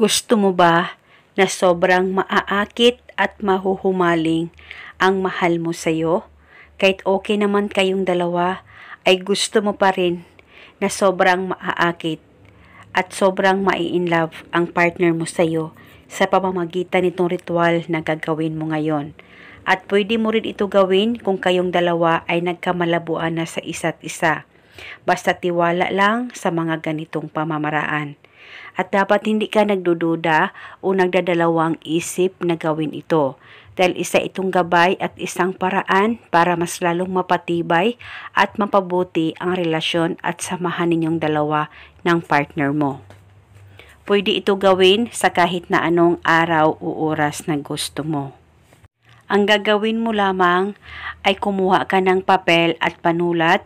Gusto mo ba na sobrang maaakit at mahuhumaling ang mahal mo sa'yo? Kahit okay naman kayong dalawa, ay gusto mo pa rin na sobrang maaakit at sobrang mai-inlove ang partner mo sa'yo sa pamamagitan nitong ritual na gagawin mo ngayon. At pwede mo rin ito gawin kung kayong dalawa ay nagkamalabuan na sa isa't isa. Basta tiwala lang sa mga ganitong pamamaraan. At dapat hindi ka nagdududa o nagdadalawang isip na gawin ito. Dahil isa itong gabay at isang paraan para mas lalong mapatibay at mapabuti ang relasyon at samahan ninyong dalawa ng partner mo. Pwede ito gawin sa kahit na anong araw o oras na gusto mo. Ang gagawin mo lamang ay kumuha ka ng papel at panulat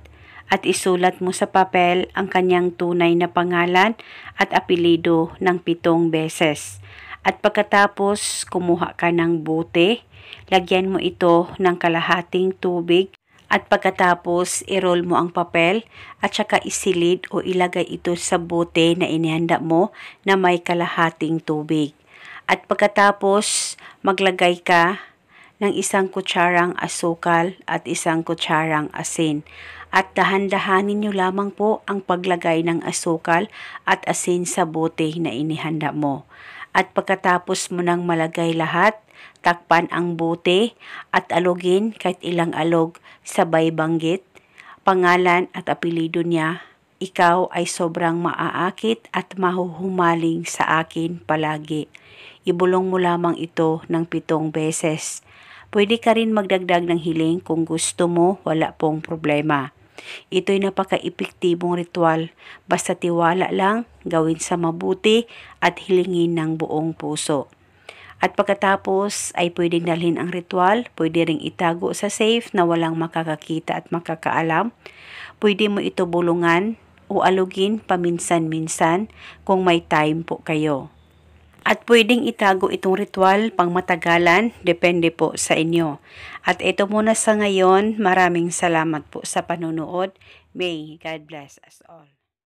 at isulat mo sa papel ang kanyang tunay na pangalan at apelido ng 7 beses. At pagkatapos kumuha ka ng bote, lagyan mo ito ng kalahating tubig at pagkatapos i-roll mo ang papel at saka isilid o ilagay ito sa bote na inihanda mo na may kalahating tubig. At pagkatapos maglagay ka ng 1 kutsarang asukal at 1 kutsarang asin. At dahan-dahanin nyo lamang po ang paglagay ng asukal at asin sa bote na inihanda mo. At pagkatapos mo nang malagay lahat, takpan ang bote at alugin kahit ilang alog, sabay banggit, pangalan at apelido niya. Ikaw ay sobrang maaakit at mahuhumaling sa akin palagi. Ibulong mo lamang ito ng 7 beses. Pwede ka rin magdagdag ng hiling kung gusto mo, wala pong problema. Ito'y napaka-epektibong ritual, basta tiwala lang, gawin sa mabuti at hilingin ng buong puso. At pagkatapos ay pwedeng dalhin ang ritual, pwede ring itago sa safe na walang makakakita at makakaalam. Pwede mo ito bulungan o alugin paminsan-minsan kung may time po kayo. At pwedeng itago itong ritual pang matagalan, depende po sa inyo. At ito muna sa ngayon, maraming salamat po sa panunood. May God bless us all.